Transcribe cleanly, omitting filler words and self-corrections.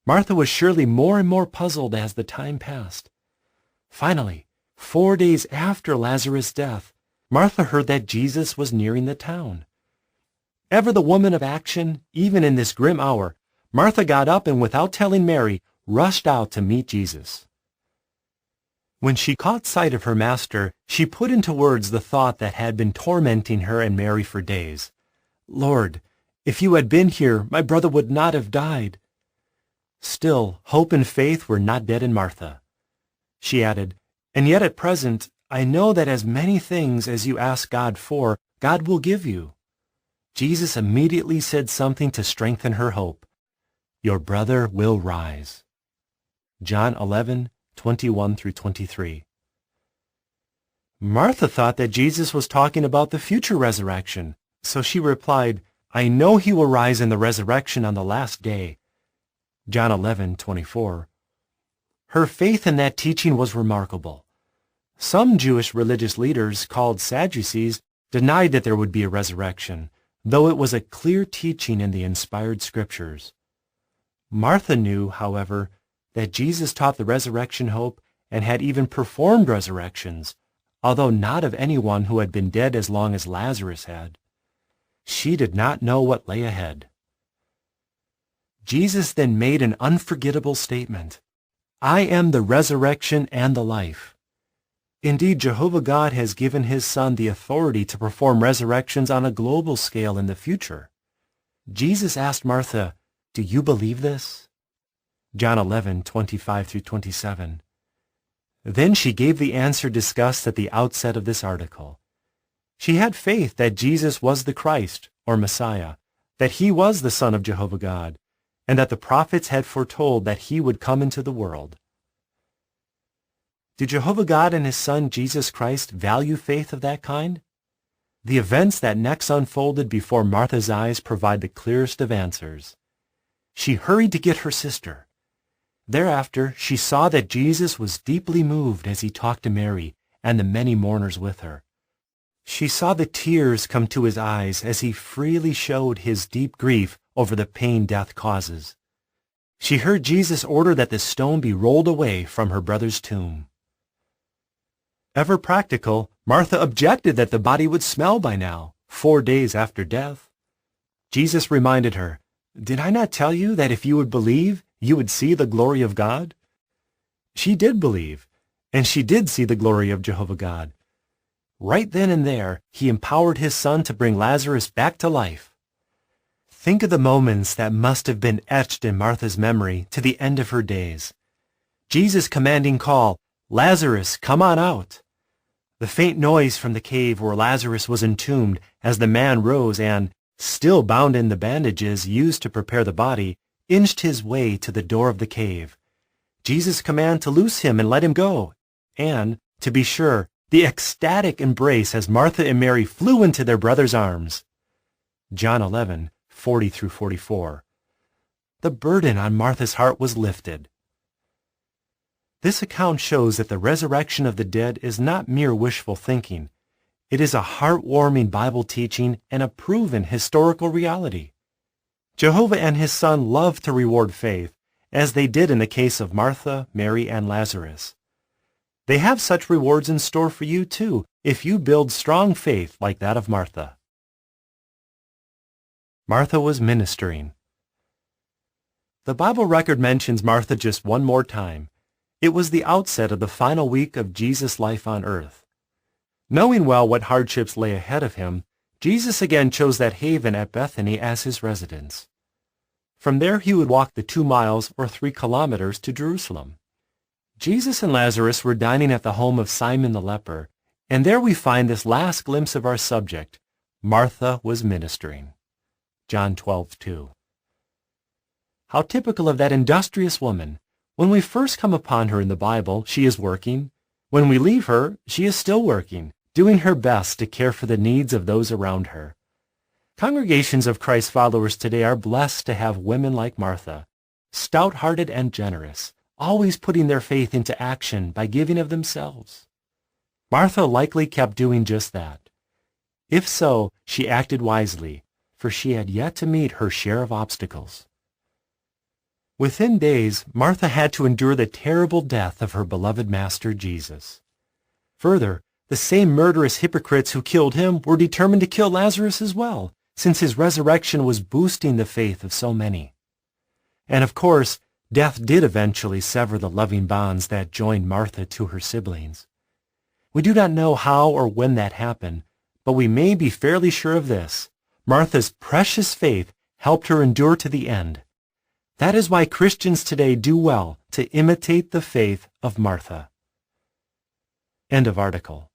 Martha was surely more and more puzzled as the time passed. Finally, 4 days after Lazarus' death, Martha heard that Jesus was nearing the town. Ever the woman of action, even in this grim hour, Martha got up and without telling Mary, rushed out to meet Jesus. When she caught sight of her master, she put into words the thought that had been tormenting her and Mary for days. "Lord, if you had been here, my brother would not have died." Still, hope and faith were not dead in Martha. She added, "And yet at present, I know that as many things as you ask God for, God will give you." Jesus immediately said something to strengthen her hope. "Your brother will rise." John 11:21-23. Martha thought that Jesus was talking about the future resurrection, so she replied, "I know he will rise in the resurrection on the last day." John 11:24. Her faith in that teaching was remarkable. Some Jewish religious leaders, called Sadducees, denied that there would be a resurrection, though it was a clear teaching in the inspired scriptures. Martha knew, however, that Jesus taught the resurrection hope and had even performed resurrections, although not of anyone who had been dead as long as Lazarus had. She did not know what lay ahead. Jesus then made an unforgettable statement. "I am the resurrection and the life." Indeed, Jehovah God has given his Son the authority to perform resurrections on a global scale in the future. Jesus asked Martha, "Do you believe this?" John 11:25-27. Then she gave the answer discussed at the outset of this article. She had faith that Jesus was the Christ, or Messiah, that he was the Son of Jehovah God, and that the prophets had foretold that he would come into the world. Do Jehovah God and his Son Jesus Christ value faith of that kind? The events that next unfolded before Martha's eyes provide the clearest of answers. She hurried to get her sister. Thereafter, she saw that Jesus was deeply moved as he talked to Mary and the many mourners with her. She saw the tears come to his eyes as he freely showed his deep grief over the pain death causes. She heard Jesus order that the stone be rolled away from her brother's tomb. Ever practical, Martha objected that the body would smell by now, 4 days after death. Jesus reminded her, "Did I not tell you that if you would believe, you would see the glory of God?" She did believe, and she did see the glory of Jehovah God. Right then and there, he empowered his Son to bring Lazarus back to life. Think of the moments that must have been etched in Martha's memory to the end of her days. Jesus' commanding call, "Lazarus, come on out." The faint noise from the cave where Lazarus was entombed as the man rose and, still bound in the bandages used to prepare the body, inched his way to the door of the cave. Jesus' command to loose him and let him go, and, to be sure, the ecstatic embrace as Martha and Mary flew into their brother's arms. John 11:40-44. The burden on Martha's heart was lifted. This account shows that the resurrection of the dead is not mere wishful thinking. It is a heartwarming Bible teaching and a proven historical reality. Jehovah and his Son love to reward faith, as they did in the case of Martha, Mary, and Lazarus. They have such rewards in store for you too, if you build strong faith like that of Martha. Martha was ministering. The Bible record mentions Martha just one more time. It was the outset of the final week of Jesus' life on earth. Knowing well what hardships lay ahead of him, Jesus again chose that haven at Bethany as his residence. From there he would walk the 2 miles or 3 kilometers to Jerusalem. Jesus and Lazarus were dining at the home of Simon the leper, and there we find this last glimpse of our subject. Martha was ministering. John 12:2. How typical of that industrious woman. When we first come upon her in the Bible, she is working. When we leave her, she is still working, doing her best to care for the needs of those around her. Congregations of Christ followers today are blessed to have women like Martha, stout-hearted and generous, always putting their faith into action by giving of themselves. Martha likely kept doing just that. If so, she acted wisely, for she had yet to meet her share of obstacles. Within days, Martha had to endure the terrible death of her beloved Master Jesus. Further, the same murderous hypocrites who killed him were determined to kill Lazarus as well, since his resurrection was boosting the faith of so many. And of course, death did eventually sever the loving bonds that joined Martha to her siblings. We do not know how or when that happened, but we may be fairly sure of this. Martha's precious faith helped her endure to the end. That is why Christians today do well to imitate the faith of Martha. End of article.